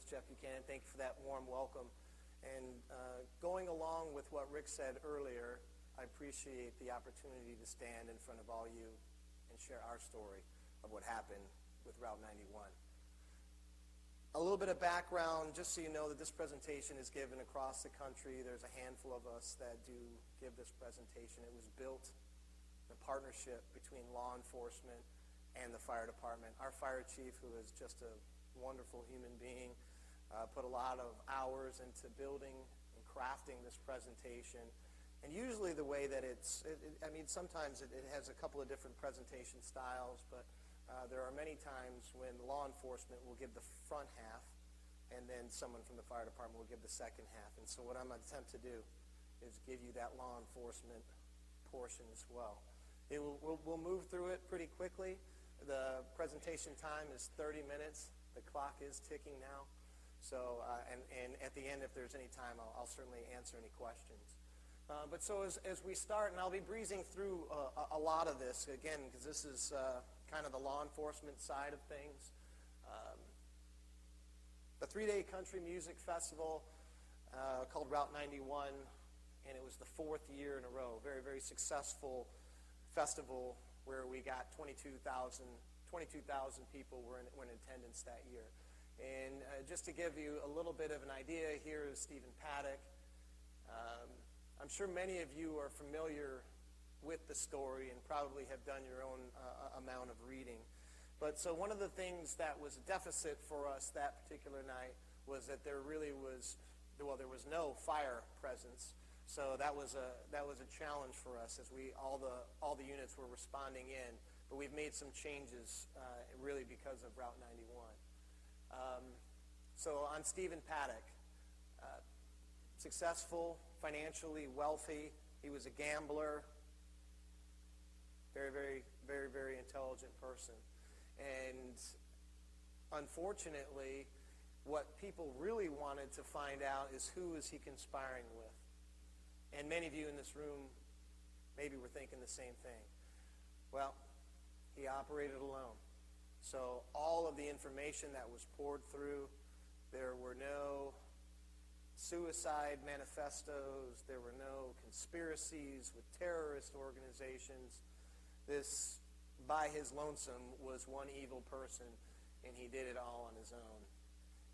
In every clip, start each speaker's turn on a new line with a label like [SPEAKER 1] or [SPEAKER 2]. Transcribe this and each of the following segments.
[SPEAKER 1] Jeff Buchanan. Thank you for that warm welcome. And going along with what Rick said earlier, I appreciate the opportunity to stand in front of all you and share our story of what happened with Route 91. A little bit of background, just so you know that this presentation is given across the country. There's a handful of us that do give this presentation. It was built in a partnership between law enforcement and the fire department. Our fire chief, who is just a wonderful human being, put a lot of hours into building and crafting this presentation. And usually the way that sometimes it has a couple of different presentation styles, but there are many times when law enforcement will give the front half, and then someone from the fire department will give the second half. And so what I'm going to attempt to do is give you that law enforcement portion as well. We'll move through it pretty quickly. The presentation time is 30 minutes. The clock is ticking now. So, and at the end, if there's any time, I'll certainly answer any questions. But so as we start, and I'll be breezing through a lot of this, again, because this is kind of the law enforcement side of things. The 3-day country music festival called Route 91, and it was the 4th year in a row. Very, very successful festival where we got 22,000 people were in attendance that year. And just to give you a little bit of an idea, here is Stephen Paddock. I'm sure many of you are familiar with the story and probably have done your own amount of reading. But so one of the things that was a deficit for us that particular night was that there was no fire presence. So that was a challenge for us as all the units were responding in. But we've made some changes really because of Route 91. So on Stephen Paddock, successful, financially wealthy. He was a gambler. Very, very, very, very intelligent person. And unfortunately, what people really wanted to find out is who is he conspiring with. And many of you in this room maybe were thinking the same thing. Well, he operated alone. So all of the information that was poured through, there were no suicide manifestos, there were no conspiracies with terrorist organizations. This, by his lonesome, was one evil person, and he did it all on his own.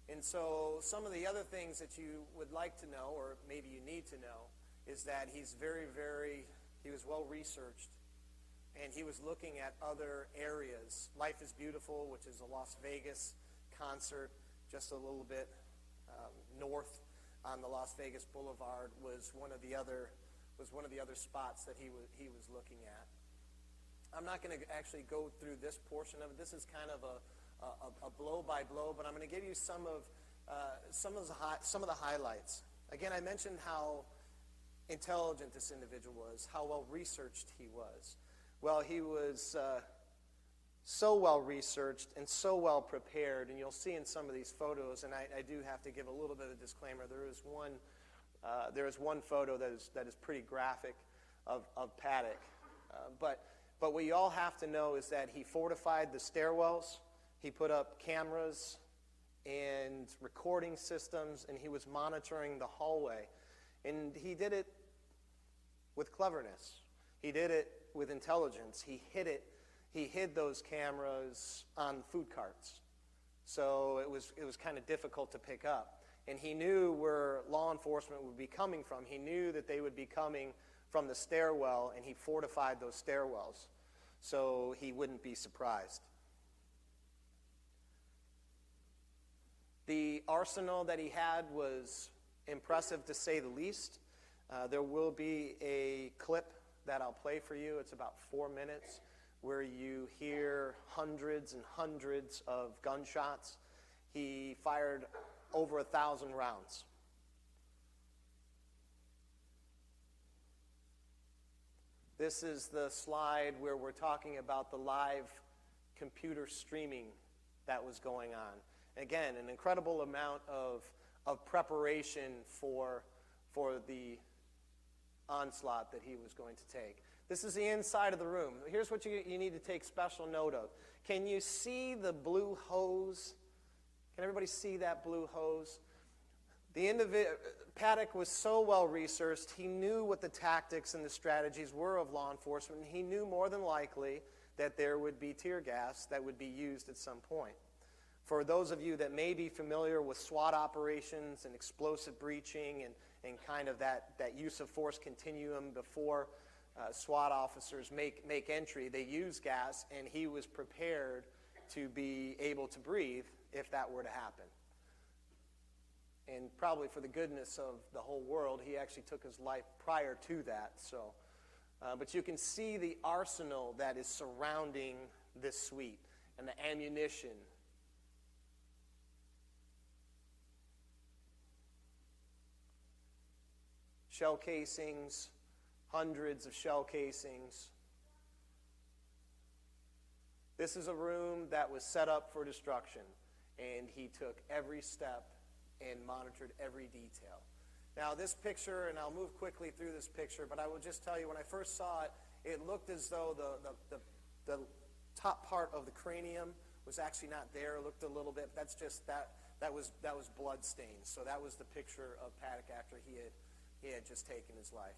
[SPEAKER 1] And so some of the other things that you would like to know, or maybe you need to know, is that he was well researched, and he was looking at other areas. Life is Beautiful, which is a Las Vegas concert, just a little bit north on the Las Vegas Boulevard, was one of the other spots that he was looking at. I'm not going to actually go through this portion of it. This is kind of a blow by blow, but I'm going to give you some of the highlights. Again, I mentioned how intelligent this individual was, how well researched he was. Well, he was so well researched and so well prepared, and you'll see in some of these photos, and I do have to give a little bit of disclaimer. There is one photo that is pretty graphic of Paddock, but what you all have to know is that he fortified the stairwells, he put up cameras and recording systems, and he was monitoring the hallway. And he did it with cleverness. He did it with intelligence. He hid those cameras on food carts. So it was kind of difficult to pick up. And he knew where law enforcement would be coming from. He knew that they would be coming from the stairwell, and he fortified those stairwells so he wouldn't be surprised. The arsenal that he had was impressive, to say the least. There will be a clip that I'll play for you. It's about 4 minutes, where you hear hundreds and hundreds of gunshots. He fired over 1,000 rounds. This is the slide where we're talking about the live computer streaming that was going on. Again, an incredible amount of preparation for the onslaught that he was going to take. This is the inside of the room. Here's what you need to take special note of. Can you see the blue hose Can everybody see that blue hose? Paddock was so well researched, he knew what the tactics and the strategies were of law enforcement, and he knew more than likely that there would be tear gas that would be used at some point. For those of you that may be familiar with SWAT operations and explosive breaching and kind of that use of force continuum before SWAT officers make entry, they use gas, and he was prepared to be able to breathe if that were to happen. And probably for the goodness of the whole world, he actually took his life prior to that. But you can see the arsenal that is surrounding this suite and the ammunition. Shell casings, hundreds of shell casings. This is a room that was set up for destruction, and he took every step and monitored every detail. Now this picture, and I'll move quickly through this picture, but I will just tell you, when I first saw it, it looked as though the top part of the cranium was actually not there. It looked a little bit. That's just that was blood stains. So that was the picture of Paddock after he had just taken his life.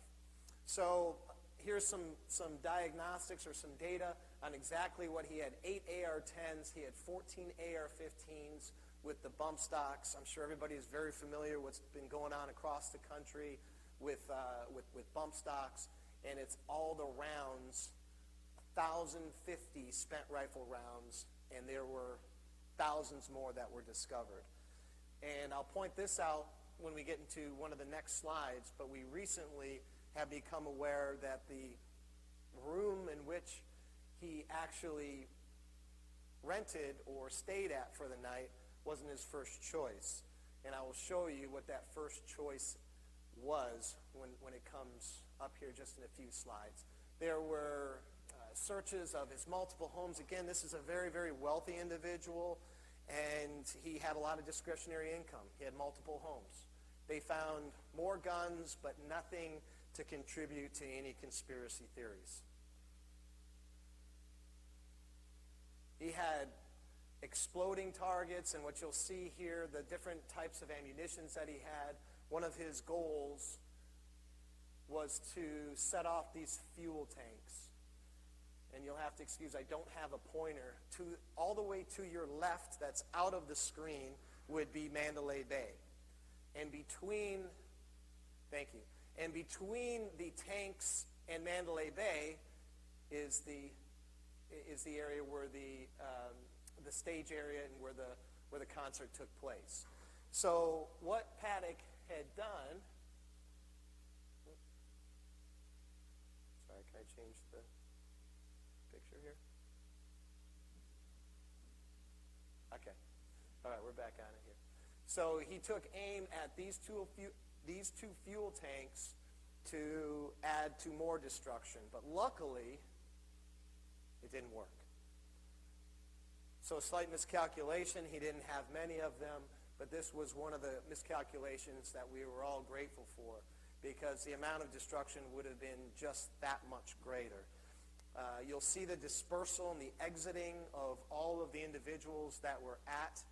[SPEAKER 1] So here's some diagnostics or some data on exactly what he had. 8 AR-10s. He had 14 AR-15s with the bump stocks. I'm sure everybody is very familiar with what's been going on across the country with bump stocks. And it's all the rounds, 1,050 spent rifle rounds, and there were thousands more that were discovered. And I'll point this out when we get into one of the next slides, but we recently have become aware that the room in which he actually rented or stayed at for the night wasn't his first choice. And I will show you what that first choice was when it comes up here just in a few slides. There were searches of his multiple homes. Again, this is a very, very wealthy individual, and he had a lot of discretionary income. He had multiple homes. They found more guns, but nothing to contribute to any conspiracy theories. He had exploding targets, and what you'll see here, the different types of ammunitions that he had. One of his goals was to set off these fuel tanks. And you'll have to excuse, I don't have a pointer. All the way to your left, that's out of the screen, would be Mandalay Bay. And between the tanks and Mandalay Bay is the area where the stage area and where the concert took place. So what Paddock had done. Sorry, can I change the picture here? Okay. All right, we're back on it here. So he took aim at these two fuel tanks to add to more destruction. But luckily, it didn't work. So a slight miscalculation. He didn't have many of them, but this was one of the miscalculations that we were all grateful for, because the amount of destruction would have been just that much greater. You'll see the dispersal and the exiting of all of the individuals that were at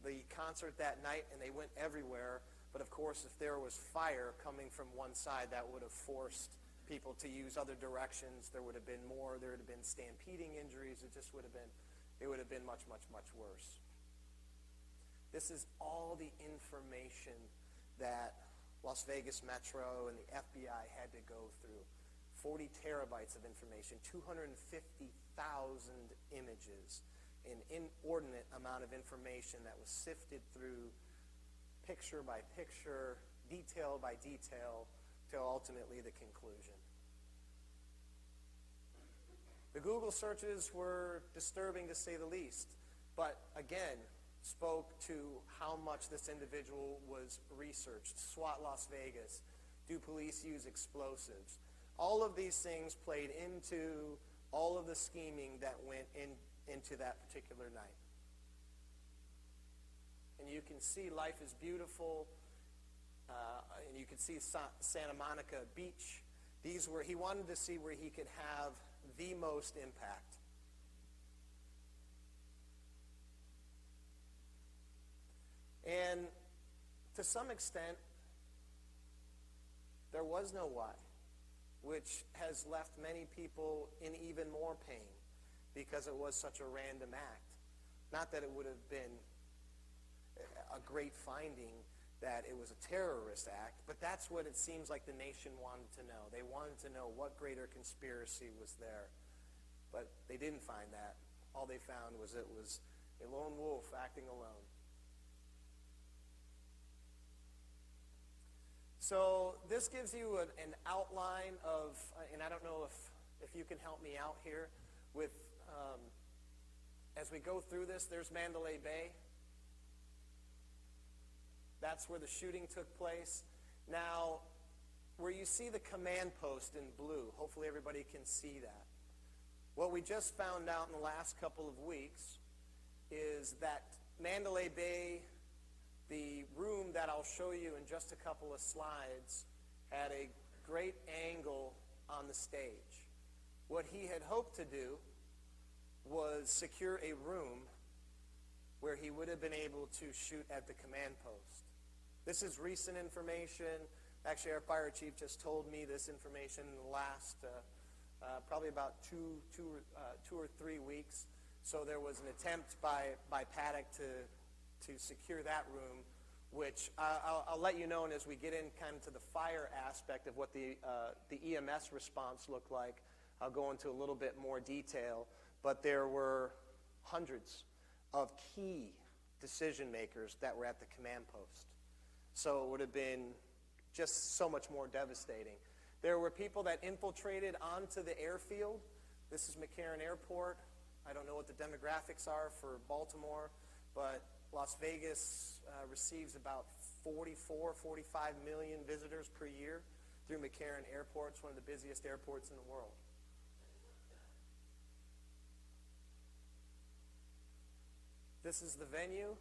[SPEAKER 1] the concert that night, and they went everywhere. But of course, if there was fire coming from one side, that would have forced people to use other directions. There would have been more. There would have been stampeding injuries. It would have been much, much, much worse. This is all the information that Las Vegas Metro and the FBI had to go through. 40 terabytes of information, 250,000 images, an inordinate amount of information that was sifted through picture by picture, detail by detail, to ultimately the conclusion. The Google searches were disturbing, to say the least, but again, spoke to how much this individual was researched. SWAT Las Vegas. Do police use explosives? All of these things played into all of the scheming that went into that particular night. And you can see Life is Beautiful, and you can see Santa Monica Beach. He wanted to see where he could have the most impact. And to some extent, there was no why, which has left many people in even more pain because it was such a random act. Not that it would have been a great finding that it was a terrorist act, but that's what it seems like the nation wanted to know. They wanted to know what greater conspiracy was there. But they didn't find that. All they found was it was a lone wolf acting alone. So this gives you an outline of, and I don't know if you can help me out here with, as we go through this, there's Mandalay Bay. That's where the shooting took place. Now, where you see the command post in blue, hopefully everybody can see that. What we just found out in the last couple of weeks is that Mandalay Bay, the room that I'll show you in just a couple of slides, had a great angle on the stage. What he had hoped to do was secure a room where he would have been able to shoot at the command post. This is recent information. Actually, our fire chief just told me this information in the last probably about two or 3 weeks. So there was an attempt by Paddock to secure that room, which I'll let you know, and as we get in kind of to the fire aspect of what the EMS response looked like, I'll go into a little bit more detail. But there were hundreds of key decision makers that were at the command post. So it would have been just so much more devastating. There were people that infiltrated onto the airfield. This is McCarran Airport. I don't know what the demographics are for Baltimore, but Las Vegas receives about 44, 45 million visitors per year through McCarran Airport. It's one of the busiest airports in the world. This is the venue.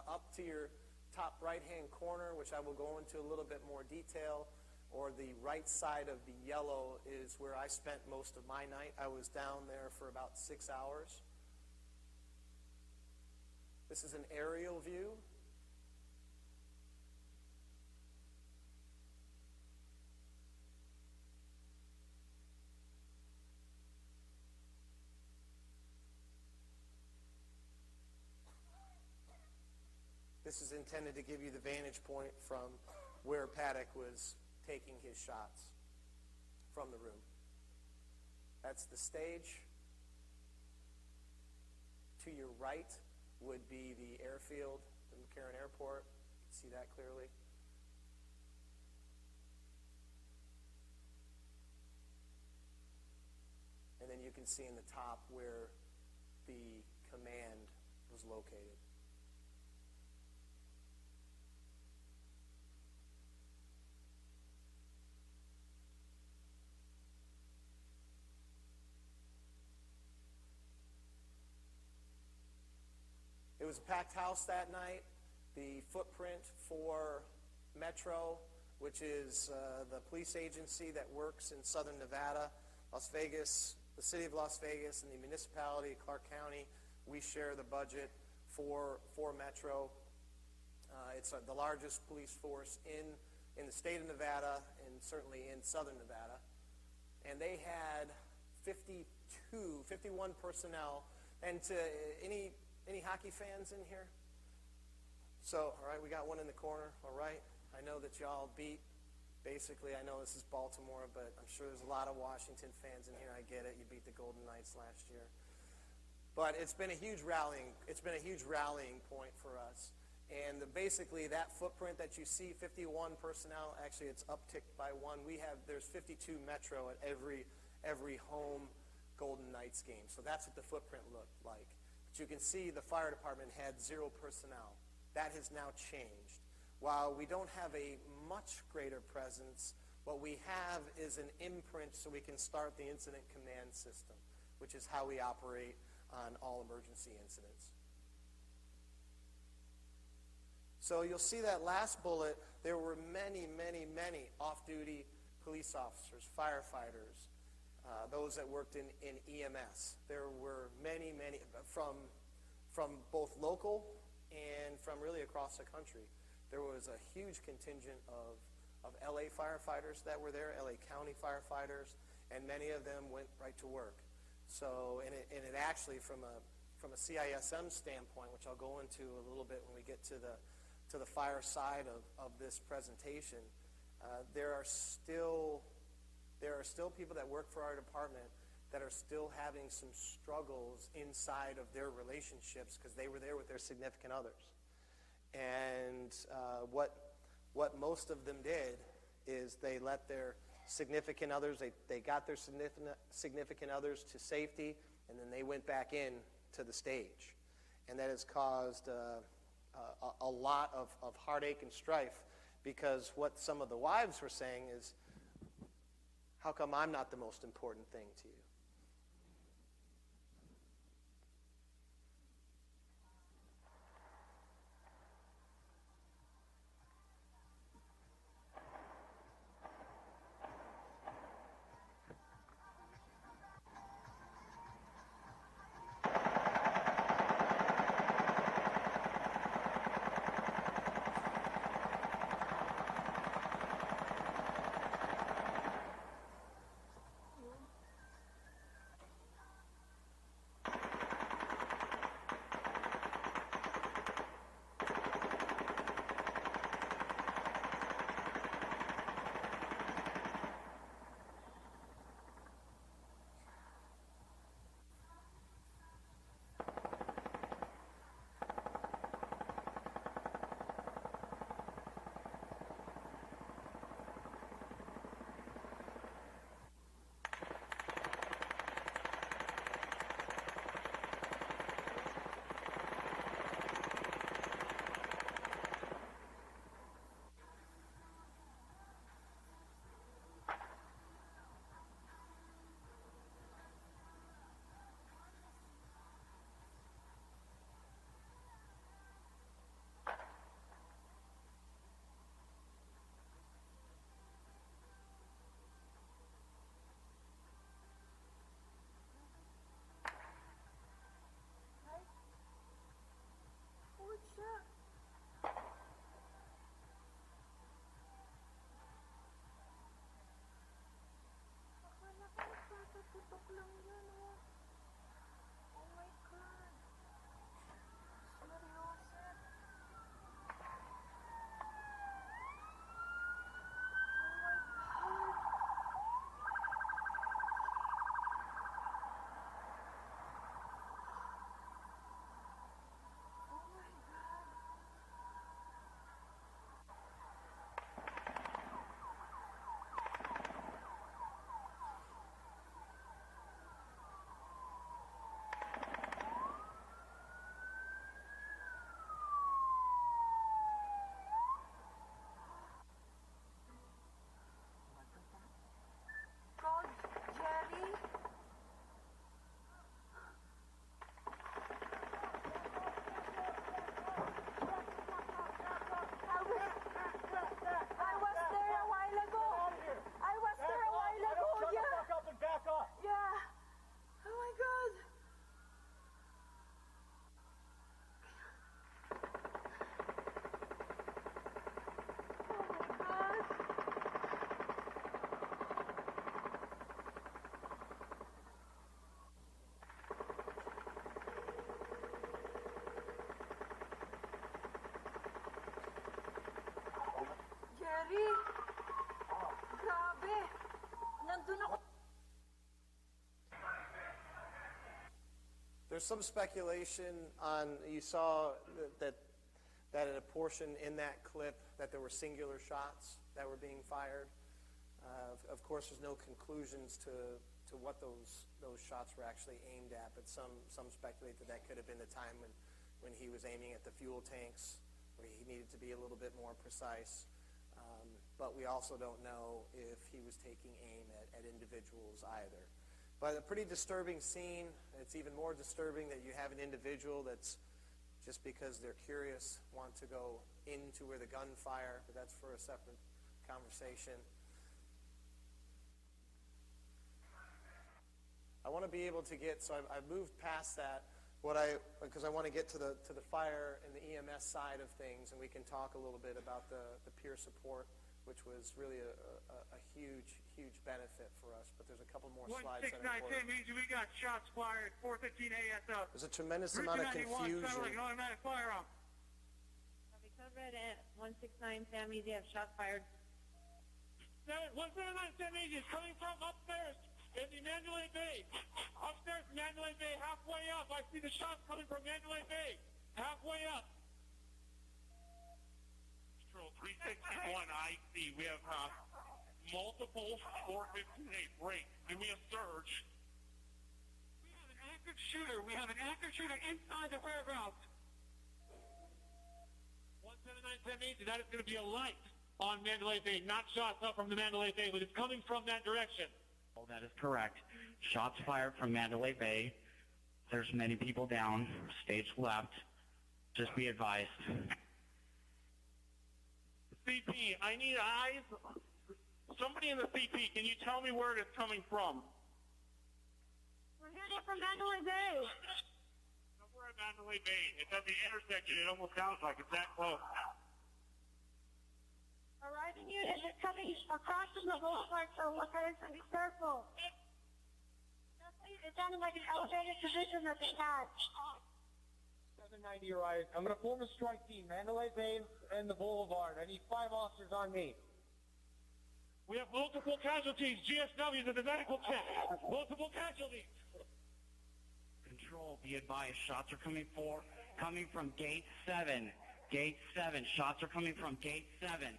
[SPEAKER 1] Up to your top right-hand corner, which I will go into a little bit more detail, or the right side of the yellow is where I spent most of my night. I was down there for about 6 hours. This is an aerial view. This is intended to give you the vantage point from where Paddock was taking his shots from the room. That's the stage. To your right would be the airfield, the McCarran Airport. You can see that clearly. And then you can see in the top where the command was located. It was a packed house that night. The footprint for Metro, which is the police agency that works in southern Nevada, Las Vegas, the city of Las Vegas, and the municipality of Clark County, we share the budget for Metro. It's the largest police force in the state of Nevada and certainly in southern Nevada. And they had 51 personnel. And to any hockey fans in here? So, all right, we got one in the corner, all right. I know that y'all beat, basically, I know this is Baltimore, but I'm sure there's a lot of Washington fans in here. I get it. You beat the Golden Knights last year. But it's been a huge rallying point for us. And basically that footprint that you see, 51 personnel, actually it's upticked by one. There's 52 Metro at every home Golden Knights game. So that's what the footprint looked like. You can see the fire department had 0 personnel. That has now changed. While we don't have a much greater presence, what we have is an imprint so we can start the incident command system, which is how we operate on all emergency incidents. So you'll see that last bullet, there were many, many, many off-duty police officers, firefighters, those that worked in EMS. There were many, many from both local and from really across the country. There was a huge contingent of LA firefighters that were there, LA County firefighters, and many of them went right to work. So, and it actually, from a CISM standpoint, which I'll go into a little bit when we get to the fire side of this presentation, there are still people that work for our department that are still having some struggles inside of their relationships because they were there with their significant others. And what most of them did is they let their significant others, they got their significant others to safety, and then they went back in to the stage. And that has caused a lot of heartache and strife, because what some of the wives were saying is, how come I'm not the most important thing to you? There's some speculation on, you saw that in a portion in that clip that there were singular shots that were being fired. Of course, there's no conclusions to what those shots were actually aimed at, but some speculate that could have been the time when he was aiming at the fuel tanks, where he needed to be a little bit more precise. But we also don't know if he was taking aim at individuals either. But a pretty disturbing scene. It's even more disturbing that you have an individual that's, just because they're curious, want to go into where the gunfire, but that's for a separate conversation. I want to be able to get, so I've moved past that Because I want to get to the fire and the EMS side of things, and we can talk a little bit about the peer support, which was really a huge benefit for us. But there's a couple more slides that are important.
[SPEAKER 2] 16910 means we got shots fired, 415 ASF.
[SPEAKER 1] There's a tremendous amount of confusion.
[SPEAKER 2] Like an automatic firearm.
[SPEAKER 3] Because read at 16910 means you have shots fired.
[SPEAKER 2] 16910 means it's coming from upstairs in the Mandalay Bay. Upstairs in Mandalay Bay, halfway up. I see the shots coming from Mandalay Bay. Halfway up. Control 361, I see. We have multiple 415 break. And we have surge. We have an active shooter. We have an active shooter inside the fairgrounds. 17910 means that is going to be a light on Mandalay Bay, not shots up from the Mandalay Bay, but it's coming from that direction.
[SPEAKER 4] Oh, that is correct. Shots fired from Mandalay Bay. There's many people down. Stage left. Just be advised.
[SPEAKER 2] CP, I need eyes. Somebody in the CP, can you tell me where it is coming from?
[SPEAKER 3] We're hearing it from Mandalay Bay.
[SPEAKER 2] Somewhere at Mandalay Bay. It's at the intersection. It almost sounds like it's that close.
[SPEAKER 3] Arriving unit is coming across from the boulevard, so okay, so be careful. It sounded like an elevated position that they had.
[SPEAKER 5] 790 arrived. I'm going to form a strike team, Mandalay Bay and the boulevard. I need 5 officers on me.
[SPEAKER 2] We have multiple casualties. GSWs at the medical tent. Multiple casualties.
[SPEAKER 4] Control, be advised. Shots are coming from Gate 7. Gate 7. Shots are coming from Gate 7.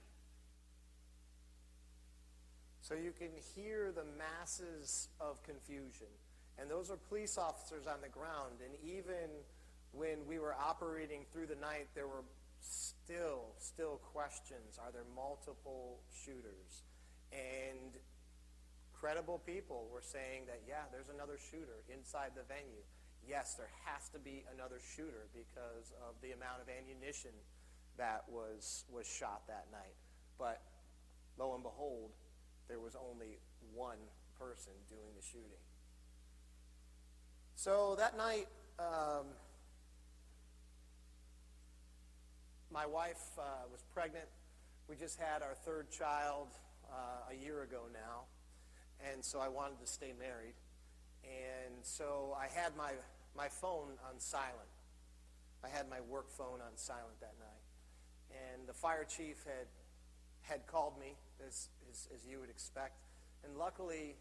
[SPEAKER 1] So you can hear the masses of confusion. And those are police officers on the ground. And even when we were operating through the night, there were still questions. Are there multiple shooters? And credible people were saying that, yeah, there's another shooter inside the venue. Yes, there has to be another shooter because of the amount of ammunition that was shot that night. But lo and behold, there was only one person doing the shooting. So that night, my wife was pregnant. We just had our third child a year ago now, and so I wanted to stay married. And so I had my phone on silent. I had my work phone on silent that night. And the fire chief had called me, as you would expect. And luckily,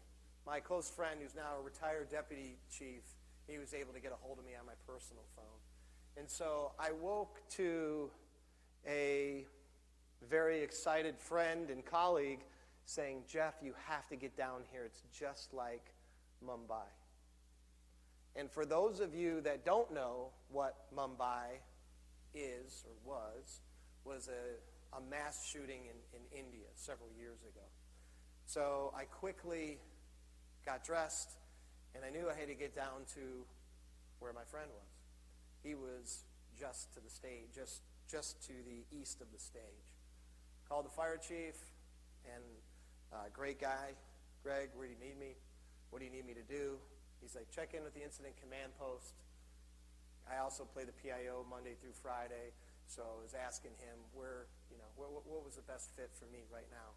[SPEAKER 1] my close friend, who's now a retired deputy chief, he was able to get a hold of me on my personal phone. And so I woke to a very excited friend and colleague saying, Jeff, you have to get down here. It's just like Mumbai. And for those of you that don't know what Mumbai is or was a mass shooting in India several years ago. So I quickly got dressed, and I knew I had to get down to where my friend was. He was just to the stage, just to the east of the stage. Called the fire chief, and great guy, Greg, where do you need me? What do you need me to do? He's like, check in with the incident command post. I also play the PIO Monday through Friday, so I was asking him what was the best fit for me right now.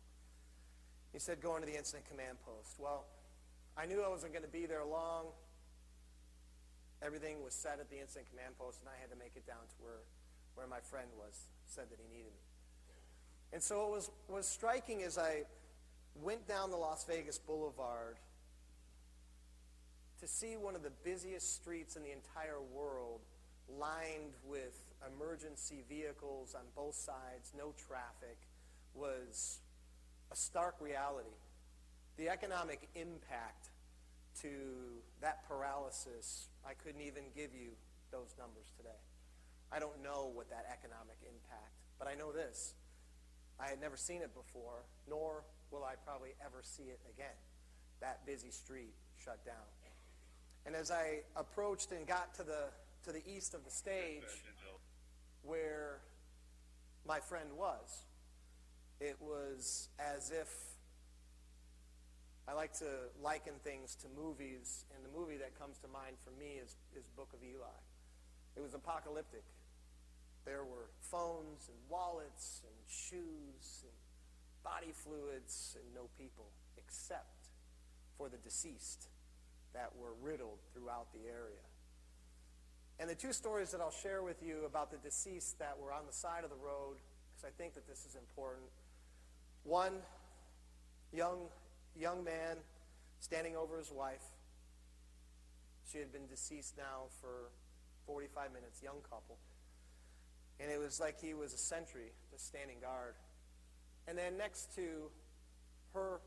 [SPEAKER 1] He said, go into the incident command post. Well, I knew I wasn't going to be there long. Everything was set at the incident command post, and I had to make it down to where my friend said that he needed me. And so it was striking as I went down the Las Vegas Boulevard to see one of the busiest streets in the entire world lined with emergency vehicles on both sides, no traffic, was a stark reality. The economic impact to that paralysis, I couldn't even give you those numbers today. I don't know what that economic impact, but I know this. I had never seen it before, nor will I probably ever see it again. That busy street shut down. And as I approached and got to the east of the stage, where my friend was, it was as if, I like to liken things to movies, and the movie that comes to mind for me is Book of Eli. It was apocalyptic. There were phones and wallets and shoes and body fluids and no people except for the deceased that were riddled throughout the area. And the two stories that I'll share with you about the deceased that were on the side of the road, because I think that this is important. One, young man standing over his wife. She had been deceased now for 45 minutes, young couple. And it was like he was a sentry, just standing guard. And then next to her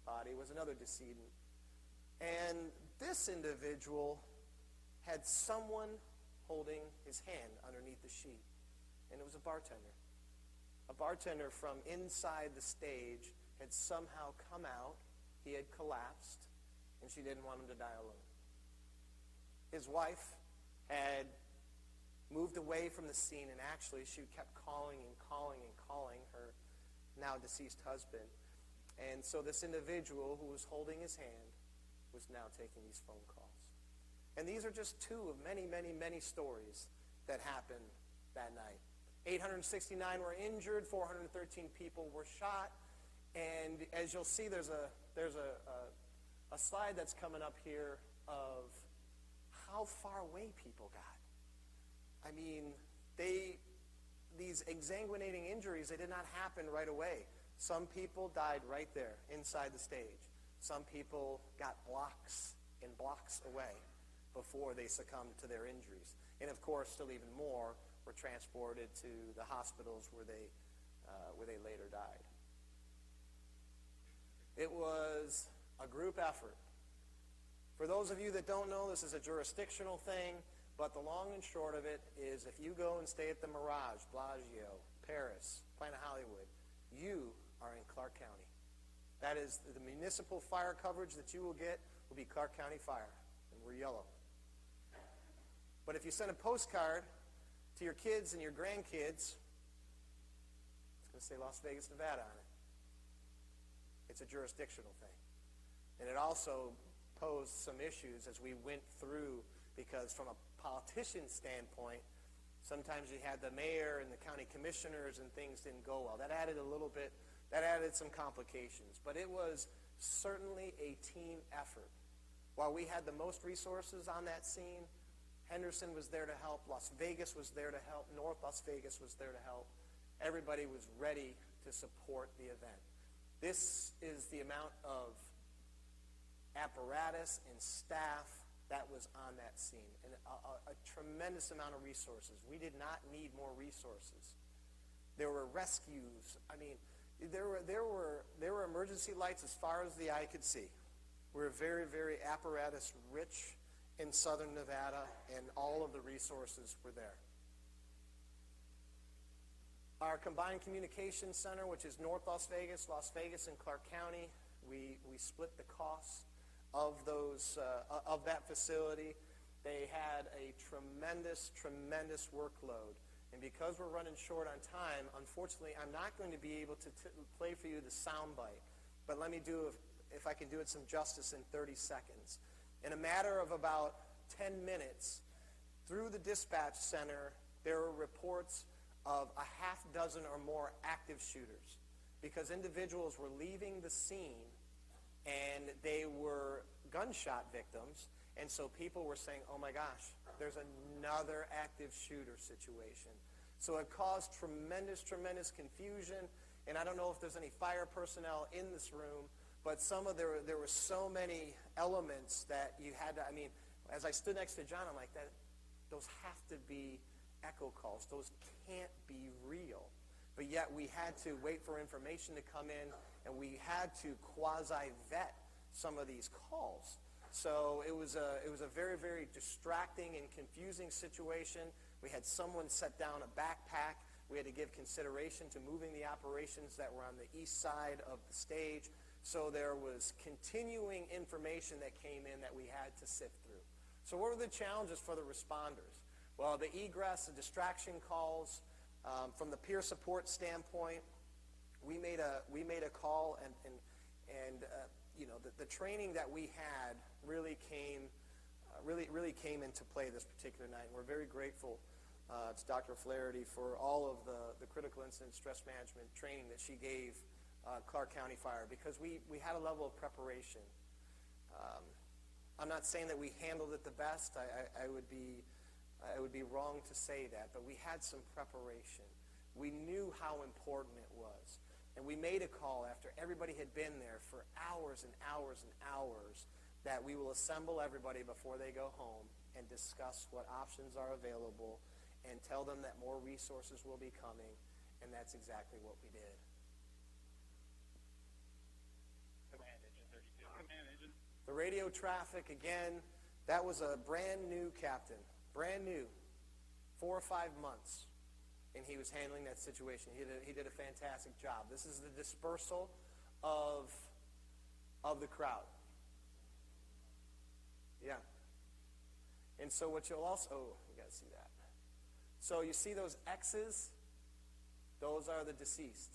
[SPEAKER 1] body was another decedent. And this individual had someone holding his hand underneath the sheet. And it was a bartender. A bartender from inside the stage had somehow come out. He had collapsed, and she didn't want him to die alone. His wife had moved away from the scene, and actually she kept calling and calling and calling her now deceased husband. And so this individual who was holding his hand was now taking these phone calls. And these are just two of many, many, many stories that happened that night. 869 were injured, 413 people were shot, and as you'll see, there's a slide that's coming up here of how far away people got. I mean, these exsanguinating injuries, they did not happen right away. Some people died right there inside the stage. Some people got blocks and blocks away before they succumbed to their injuries. And of course, still even more were transported to the hospitals where they later died. It was a group effort. For those of you that don't know, this is a jurisdictional thing, but the long and short of it is if you go and stay at the Mirage, Bellagio, Paris, Planet Hollywood, you are in Clark County. That is the municipal fire coverage that you will get will be Clark County Fire, and we're yellow. But if you send a postcard to your kids and your grandkids, it's going to say Las Vegas, Nevada on it. It's a jurisdictional thing. And it also posed some issues as we went through, because from a politician standpoint, sometimes you had the mayor and the county commissioners and things didn't go well. That added some complications. But it was certainly a team effort. While we had the most resources on that scene, Henderson was there to help, Las Vegas was there to help, North Las Vegas was there to help. Everybody was ready to support the event. This is the amount of apparatus and staff that was on that scene, and a tremendous amount of resources. We did not need more resources. There were rescues. I mean, there were emergency lights as far as the eye could see. We're very, very apparatus rich in southern Nevada, and all of the resources were there. Our combined communications center, which is North Las Vegas, and Clark County, we split the costs of that facility. They had a tremendous workload. And because we're running short on time, unfortunately, I'm not going to be able to play for you the sound bite. But let me do, if I can do it some justice in 30 seconds. In a matter of about 10 minutes, through the dispatch center, there were reports of a half dozen or more active shooters, because individuals were leaving the scene and they were gunshot victims, and so people were saying, oh my gosh, there's another active shooter situation. So it caused tremendous confusion, and I don't know if there's any fire personnel in this room, but there were so many elements that you had to, I mean, as I stood next to John, I'm like, those have to be echo calls. Those can't be real. But yet we had to wait for information to come in, and we had to quasi-vet some of these calls. So it was a very, very distracting and confusing situation. We had someone set down a backpack. We had to give consideration to moving the operations that were on the east side of the stage. So there was continuing information that came in that we had to sift through. So what were the challenges for the responders? Well, the egress, the distraction calls, from the peer support standpoint, we made a call, and you know, the training that we had really came really came into play this particular night. And we're very grateful to Dr. Flaherty for all of the critical incident stress management training that she gave Clark County Fire, because we had a level of preparation. I'm not saying that we handled it the best. I would be wrong to say that, but we had some preparation. We knew how important it was. And we made a call after everybody had been there for hours and hours and hours that we will assemble everybody before they go home and discuss what options are available and tell them that more resources will be coming, and that's exactly what we did.
[SPEAKER 2] Command Engine 32. Command Engine.
[SPEAKER 1] The radio traffic, again, that was a brand new captain. Brand new. 4 or 5 months. And he was handling that situation. He did a fantastic job. This is the dispersal of the crowd. Yeah. And so what you'll also, you got to see that. So you see those X's? Those are the deceased.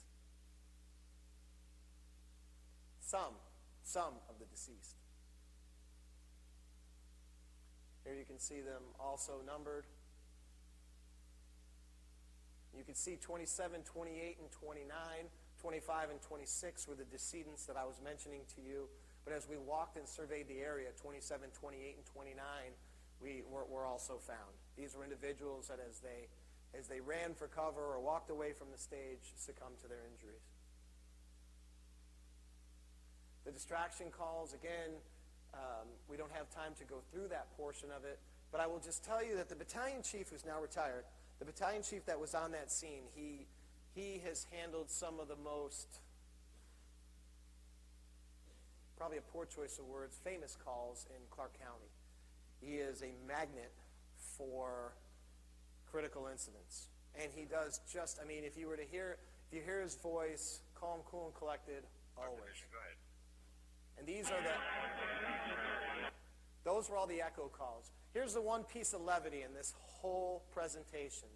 [SPEAKER 1] Some of the deceased. Here you can see them also numbered. You can see 27, 28, and 29, 25, and 26 were the decedents that I was mentioning to you. But as we walked and surveyed the area, 27, 28, and 29 were also found. These were individuals that as they ran for cover or walked away from the stage, succumbed to their injuries. The distraction calls, again, we don't have time to go through that portion of it, but I will just tell you that the battalion chief, who's now retired, the battalion chief that was on that scene, he has handled some of the most, probably a poor choice of words, famous calls in Clark County. He is a magnet for critical incidents. And he does just, I mean, if you hear his voice, calm, cool, and collected, always.
[SPEAKER 2] Go ahead.
[SPEAKER 1] And those were all the echo calls. Here's the one piece of levity in this whole presentation.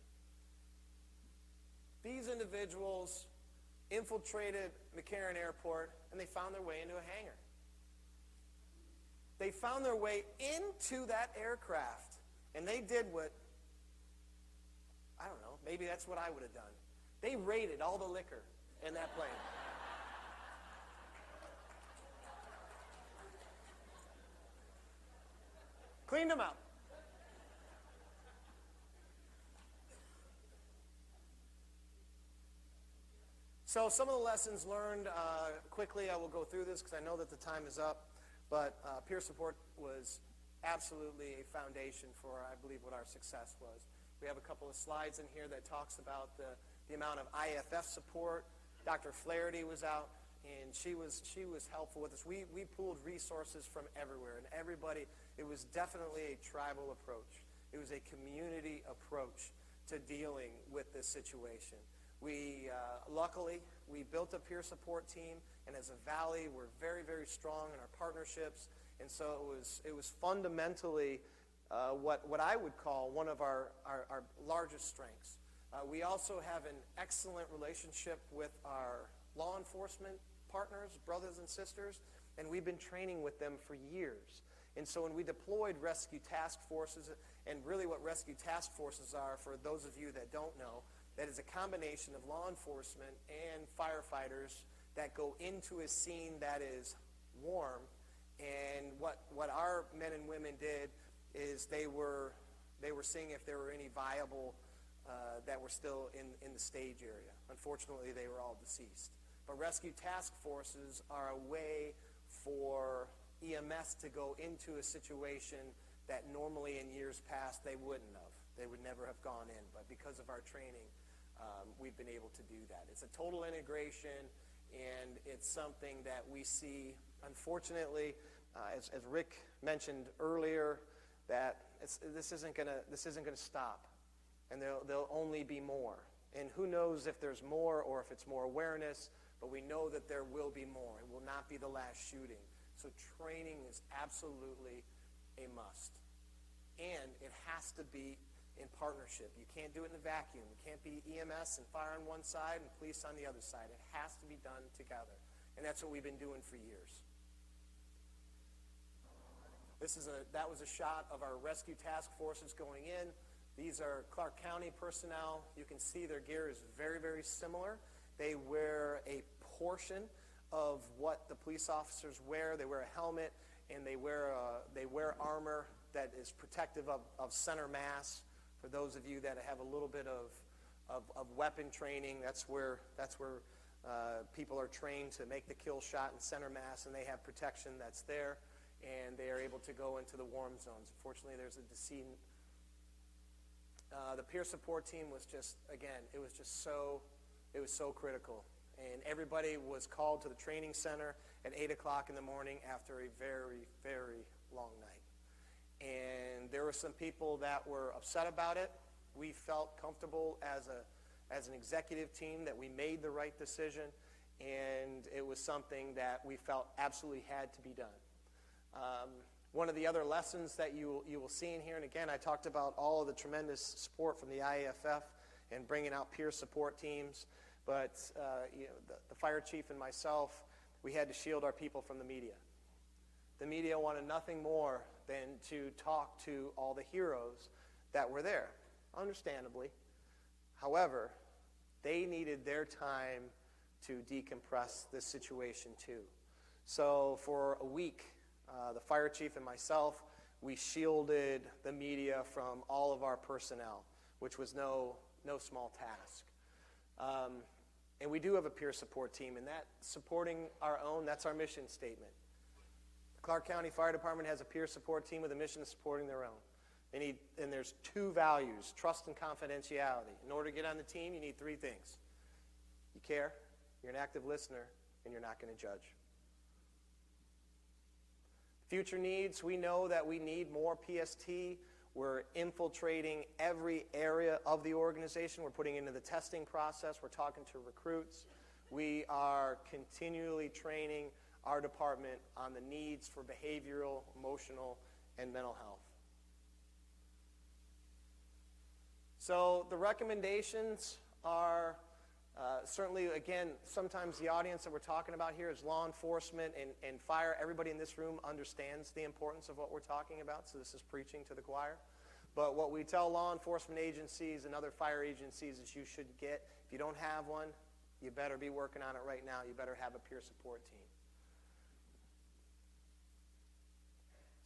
[SPEAKER 1] These individuals infiltrated McCarran Airport, and they found their way into a hangar. They found their way into that aircraft, and they did what, I don't know, maybe that's what I would have done. They raided all the liquor in that plane. Cleaned them out. So some of the lessons learned, quickly, I will go through this because I know that the time is up, but peer support was absolutely a foundation for, I believe, what our success was. We have a couple of slides in here that talks about the amount of IFF support. Dr. Flaherty was out, and she was helpful with us. We pooled resources from everywhere, and everybody, it was definitely a tribal approach. It was a community approach to dealing with this situation. Luckily, we built a peer support team, and as a valley, we're very, very strong in our partnerships, and so it was fundamentally what I would call one of our largest strengths. We also have an excellent relationship with our law enforcement partners, brothers and sisters, and we've been training with them for years. And so when we deployed rescue task forces, and really what rescue task forces are, for those of you that don't know, that is a combination of law enforcement and firefighters that go into a scene that is warm. And what our men and women did is they were seeing if there were any viable that were still in the stage area. Unfortunately, they were all deceased. But rescue task forces are a way for EMS to go into a situation that normally in years past they wouldn't have. They would never have gone in. But because of our training, we've been able to do that. It's a total integration, and it's something that we see, unfortunately, as Rick mentioned earlier, that this isn't gonna stop, and there'll only be more. And who knows if there's more or if it's more awareness, but we know that there will be more. It will not be the last shooting. So training is absolutely a must. And it has to be in partnership. You can't do it in a vacuum. You can't be EMS and fire on one side and police on the other side. It has to be done together. And that's what we've been doing for years. That was a shot of our rescue task forces going in. These are Clark County personnel. You can see their gear is very, very similar. They wear a portion of what the police officers wear. They wear a helmet, and they wear armor that is protective of center mass. For those of you that have a little bit of weapon training, that's where people are trained to make the kill shot in center mass, and they have protection that's there, and they are able to go into the warm zones. Unfortunately, there's a decedent. The peer support team was just, again, it was so critical. And everybody was called to the training center at 8 o'clock in the morning after a very, very long night. And there were some people that were upset about it. We felt comfortable as an executive team that we made the right decision, and it was something that we felt absolutely had to be done. One of the other lessons that you will see in here, and again, I talked about all of the tremendous support from the IAFF and bringing out peer support teams, but the fire chief and myself, we had to shield our people from the media. The media wanted nothing more than to talk to all the heroes that were there, understandably. However, they needed their time to decompress this situation too. So for a week, the fire chief and myself, we shielded the media from all of our personnel, which was no small task. And we do have a peer support team, and that supporting our own, that's our mission statement. The Clark County Fire Department has a peer support team with a mission of supporting their own. And there's two values, trust and confidentiality. In order to get on the team, you need three things. You care, you're an active listener, and you're not going to judge. Future needs, we know that we need more PST. We're infiltrating every area of the organization. We're putting into the testing process. We're talking to recruits. We are continually training our department on the needs for behavioral, emotional, and mental health. So the recommendations are certainly, again, sometimes the audience that we're talking about here is law enforcement and fire. Everybody in this room understands the importance of what we're talking about, so this is preaching to the choir. But what we tell law enforcement agencies and other fire agencies is you should get, if you don't have one, you better be working on it right now. You better have a peer support team.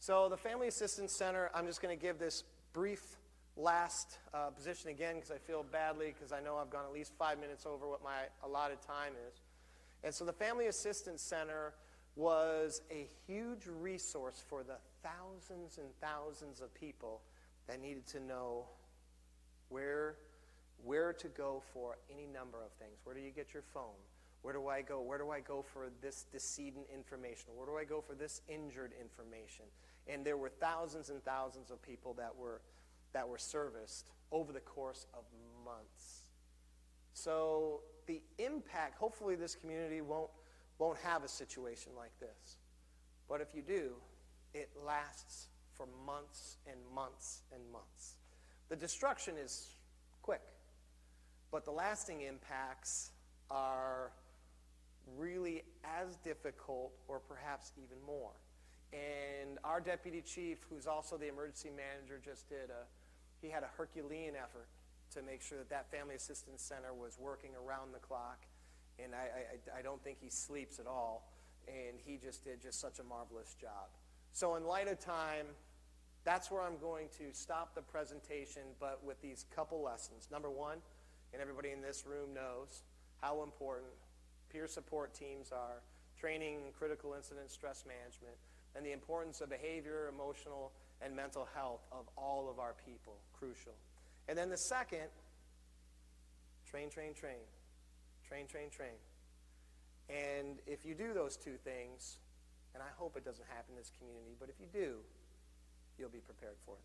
[SPEAKER 1] So the Family Assistance Center, I'm just going to give this brief last position again because I feel badly because I know I've gone at least 5 minutes over what my allotted time is. And so the Family Assistance Center was a huge resource for the thousands and thousands of people that needed to know where to go for any number of things. Where do you get your phone? Where do I go? Where do I go for this decedent information? Where do I go for this injured information? And there were thousands and thousands of people that were serviced over the course of months. So the impact, hopefully this community won't have a situation like this. But if you do, it lasts for months and months and months. The destruction is quick, but the lasting impacts are really as difficult or perhaps even more. And our deputy chief, who's also the emergency manager, he had a Herculean effort to make sure that Family Assistance Center was working around the clock. And I don't think he sleeps at all. And he just did such a marvelous job. So in light of time, that's where I'm going to stop the presentation, but with these couple lessons. Number one, and everybody in this room knows how important peer support teams are, training in critical incident stress management, and the importance of behavior, emotional, and mental health of all of our people, crucial. And then the second, train, train, train. Train, train, train. And if you do those two things, and I hope it doesn't happen in this community, but if you do, you'll be prepared for it.